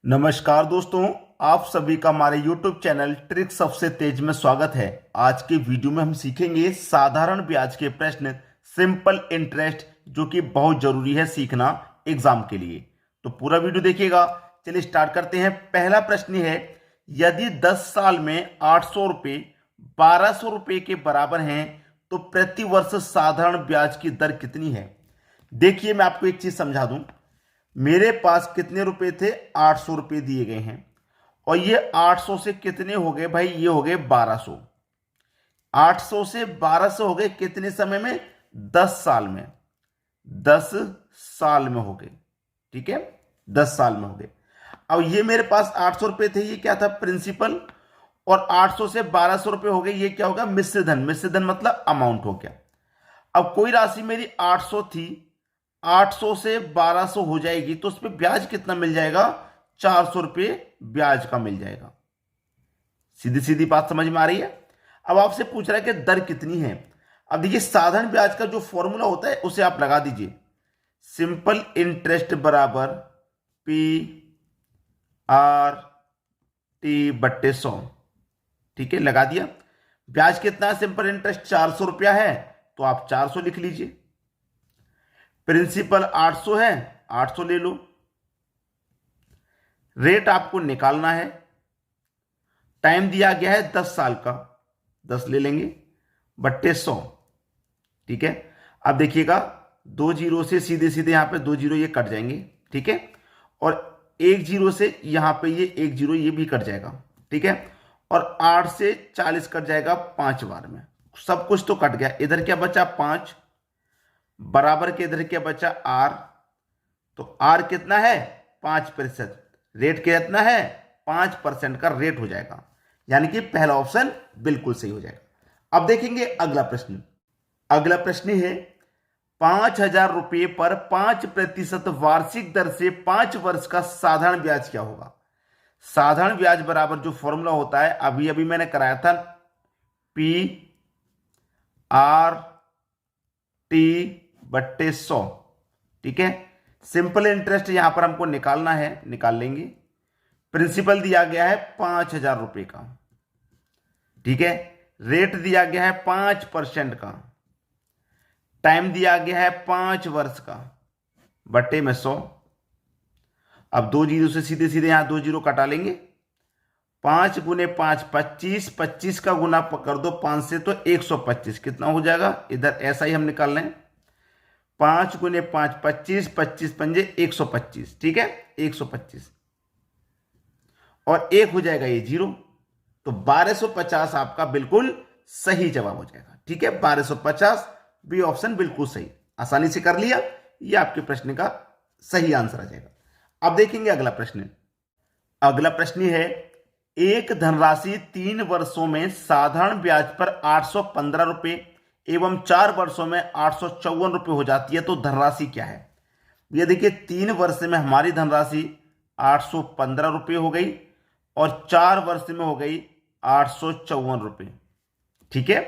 नमस्कार दोस्तों, आप सभी का हमारे YouTube चैनल ट्रिक्स सबसे तेज में स्वागत है। आज के वीडियो में हम सीखेंगे साधारण ब्याज के प्रश्न, सिंपल इंटरेस्ट, जो कि बहुत जरूरी है सीखना एग्जाम के लिए। तो पूरा वीडियो देखिएगा। चलिए स्टार्ट करते हैं। पहला प्रश्न है, यदि 10 साल में 800 रुपये 1200 रुपये के बराबर हैं तो प्रति वर्ष साधारण ब्याज की दर कितनी है। देखिए, मैं आपको एक चीज समझा दूं। मेरे पास कितने रुपए थे? 800 रुपये दिए गए हैं और ये 800 से कितने हो गए भाई? ये हो गए 1200। 800 से 1200 हो गए कितने समय में? 10 साल में। 10 साल में हो गए, ठीक है, 10 साल में हो गए। अब ये मेरे पास 800 रुपये थे, ये क्या था? प्रिंसिपल। और 800 से 1200 रुपये हो गए, ये क्या होगा? मिश्र धन। मिश्र धन मतलब अमाउंट हो गया। अब कोई राशि मेरी 800 थी, 800 से 1200 हो जाएगी तो उस पर ब्याज कितना मिल जाएगा? 400 रुपये ब्याज का मिल जाएगा। सीधी सीधी बात समझ में आ रही है। अब आपसे पूछ रहा है कि दर कितनी है। अब देखिए, साधारण ब्याज का जो फॉर्मूला होता है उसे आप लगा दीजिए। सिंपल इंटरेस्ट बराबर पी आर टी बट्टे 100। ठीक है, लगा दिया। ब्याज कितना है? सिंपल इंटरेस्ट 400 रुपया है तो आप 400 लिख लीजिए। प्रिंसिपल 800 है, 800 ले लो। रेट आपको निकालना है। टाइम दिया गया है 10 साल का, 10 ले लेंगे बट्टे 100। ठीक है, अब देखिएगा, 2 जीरो से सीधे सीधे यहां पे 2 जीरो ये कट जाएंगे। ठीक है, और 1 जीरो से यहां पे ये 1 जीरो ये भी कट जाएगा। ठीक है, और 8 से 40 कट जाएगा 5 बार में। सब कुछ तो कट गया। इधर क्या बचा? 5 बराबर के इधर क्या बचा? आर। तो आर कितना है? 5%। रेट कितना है? 5% का रेट हो जाएगा, यानी कि पहला ऑप्शन बिल्कुल सही हो जाएगा। अब देखेंगे अगला प्रश्न। अगला प्रश्न है, 5,000 रुपये पर 5% वार्षिक दर से 5 वर्ष का साधारण ब्याज क्या होगा। साधारण ब्याज बराबर जो फॉर्मूला होता है अभी अभी मैंने कराया था, पी आर टी बट्टे 100। ठीक है, सिंपल इंटरेस्ट यहां पर हमको निकालना है, निकाल लेंगे। प्रिंसिपल दिया गया है 5,000 रुपये का। ठीक है, रेट दिया गया है 5% का। टाइम दिया गया है 5 वर्ष का, बट्टे में 100। अब 2 जीरो से सीधे सीधे यहां 2 जीरो कटा लेंगे। 5 गुने 5 25, 25 का गुना कर दो 5 से तो 125 कितना हो जाएगा? इधर ऐसा ही हम निकाल लें। 5 गुने 5 25, 25 पंजे 125। ठीक है, 125 और 1 हो जाएगा ये 0, तो 1250 आपका बिल्कुल सही जवाब हो जाएगा। ठीक है, 1250 बी ऑप्शन बिल्कुल सही। आसानी से कर लिया, ये आपके प्रश्न का सही आंसर आ जाएगा। अब देखेंगे अगला प्रश्न। अगला प्रश्न है, एक धनराशि 3 वर्षों में साधारण ब्याज पर 815 रुपये एवं 4 वर्षों में 854 रुपये हो जाती है, तो धनराशि क्या है? ये देखिए, 3 वर्ष में हमारी धनराशि 815 रुपये हो गई और 4 वर्ष में हो गई 854 रुपये। ठीक है,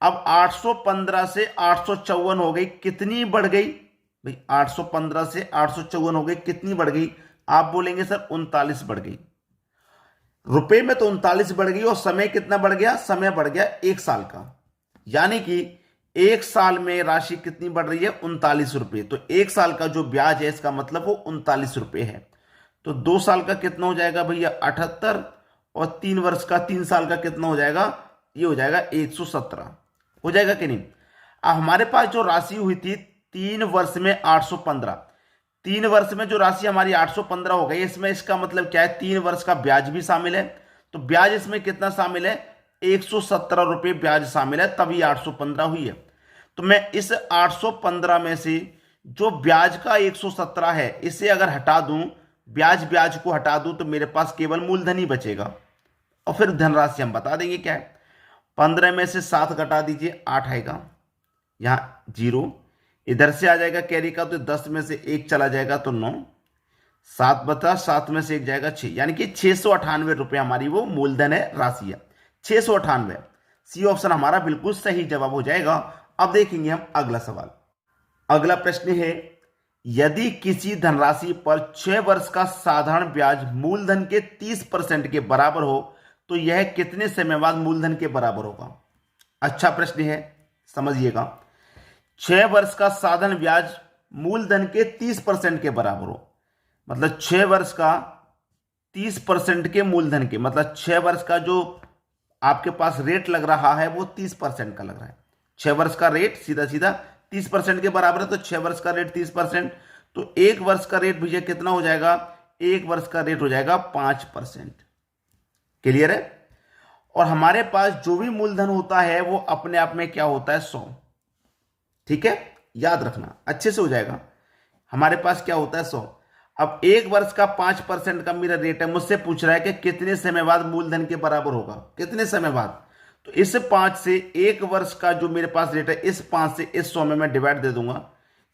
अब 815 से 854 हो गई, कितनी बढ़ गई भाई? 815 से 854 हो गई, कितनी बढ़ गई? आप बोलेंगे सर 39 बढ़ गई। रुपए में तो 39 बढ़ गई और समय कितना बढ़ गया? समय बढ़ गया 1 साल का, यानी कि 1 साल में राशि कितनी बढ़ रही है? 39 रुपये। तो 1 साल का जो ब्याज है इसका मतलब वो 39 रुपये है। तो 2 साल का कितना हो जाएगा भैया? 78। और 3 वर्ष का, 3 साल का कितना हो जाएगा? ये हो जाएगा 117। हो जाएगा कि नहीं? अब हमारे पास जो राशि हुई थी 3 वर्ष में 815, 3 वर्ष में जो राशि हमारी 815 हो गई, इसमें इसका मतलब क्या है? 3 वर्ष का ब्याज भी शामिल है। तो ब्याज इसमें कितना शामिल है? 117 रुपये ब्याज शामिल है, तभी 815 हुई है। तो मैं इस 815 में से जो ब्याज का 117 है इसे अगर हटा दूं, ब्याज को हटा दूं, तो मेरे पास केवल मूलधन ही बचेगा और फिर धनराशि हम बता देंगे क्या है। 15 में से 7 घटा दीजिए, 8 आएगा। यहां 0 इधर से आ जाएगा कैरी का, तो 10 में से 1 चला जाएगा तो 9। 7 बता, 7 में से 1 जाएगा 6, यानी कि 698 रुपये हमारी वो मूलधन है, राशि है 698। सी ऑप्शन हमारा बिल्कुल सही जवाब हो जाएगा। अब देखेंगे हम अगला सवाल। अगला प्रश्न है, यदि किसी धनराशि पर 6 वर्ष का साधारण ब्याज मूलधन के 30% के बराबर हो तो यह कितने समय बाद मूलधन के बराबर होगा? अच्छा प्रश्न है, समझिएगा। 6 वर्ष का साधारण ब्याज मूलधन के 30% के बराबर हो, मतलब 6 वर्ष का 30% के मूलधन के, मतलब 6 वर्ष का जो आपके पास रेट लग रहा है वो 30% का लग रहा है। 6 वर्ष का रेट सीधा सीधा 30% के बराबर है, तो 6 वर्ष का रेट 30%, तो 1 वर्ष का रेट भैया कितना हो जाएगा? 1 वर्ष का रेट हो जाएगा 5%। क्लियर है? और हमारे पास जो भी मूलधन होता है वो अपने आप में क्या होता है? 100। ठीक है, याद रखना, अच्छे से हो जाएगा। हमारे पास क्या होता है? 100। अब 1 वर्ष का 5% का मेरा रेट है, मुझसे पूछ रहा है कि कितने समय बाद मूलधन के बराबर होगा, कितने समय बाद? तो इस 5 से 1 वर्ष का जो मेरे पास रेट है, इस 5 से इस 100 में मैं डिवाइड दे दूंगा,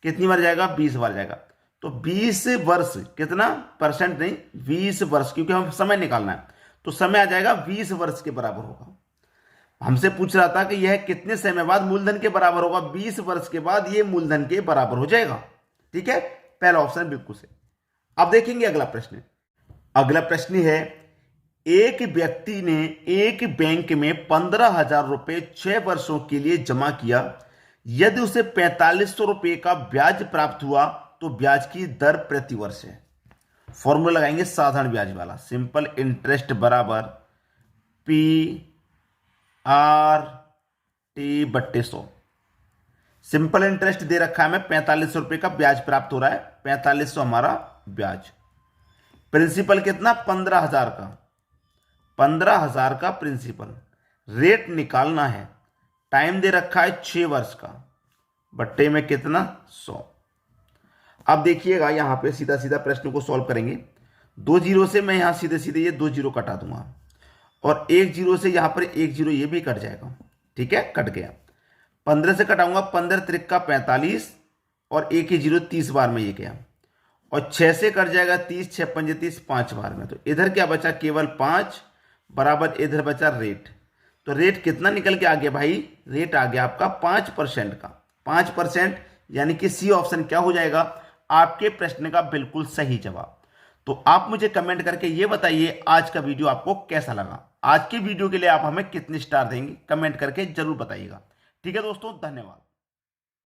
कितनी बार जाएगा? 20 बार जाएगा। तो 20 वर्ष, कितना परसेंट नहीं, 20 वर्ष, क्योंकि हम समय निकालना है, तो समय आ जाएगा 20 वर्ष के बराबर होगा। हमसे पूछ रहा था कि यह कितने समय बाद मूलधन के बराबर होगा? 20 वर्ष के बाद ये मूलधन के बराबर हो जाएगा। ठीक है, पहला ऑप्शन बिल्कुल सही। अब देखेंगे अगला प्रश्न। अगला प्रश्न है, एक व्यक्ति ने एक बैंक में 15,000 रुपए 6 वर्षों के लिए जमा किया। यदि उसे 4500 रुपए का ब्याज प्राप्त हुआ तो ब्याज की दर प्रति वर्ष है। फॉर्मूला लगाएंगे साधारण ब्याज वाला, सिंपल इंटरेस्ट बराबर PRT/100। सिंपल इंटरेस्ट दे रखा है, हमें 4500 रुपए का ब्याज प्राप्त हो रहा है, 4500 हमारा ब्याज। प्रिंसिपल कितना? 15,000 का, 15,000 का प्रिंसिपल। रेट निकालना है, टाइम दे रखा है 6 वर्ष का, बट्टे में कितना? 100। अब देखिएगा यहां पे सीधा सीधा प्रश्न को सॉल्व करेंगे। 2 जीरो से मैं यहां सीधे सीधे ये 2 जीरो कटा दूंगा, और 1 जीरो से यहां पर 1 जीरो ये भी कट जाएगा। ठीक है, कट गया। 15 से कटाऊंगा, 15 त्रिक 45, और 1 ही जीरो 30 बार में ये गया, और 6 से कट जाएगा 30, 6 पंजे 30, 5 बार में। तो इधर क्या बचा? केवल 5 बराबर इधर बचा रेट। तो रेट कितना निकल के आ गया भाई? रेट आ गया आपका 5% का। 5%, यानी कि सी ऑप्शन क्या हो जाएगा? आपके प्रश्न का बिल्कुल सही जवाब। तो आप मुझे कमेंट करके ये बताइए आज का वीडियो आपको कैसा लगा। आज के वीडियो के लिए आप हमें कितने स्टार देंगे, कमेंट करके जरूर बताइएगा। ठीक है दोस्तों, धन्यवाद।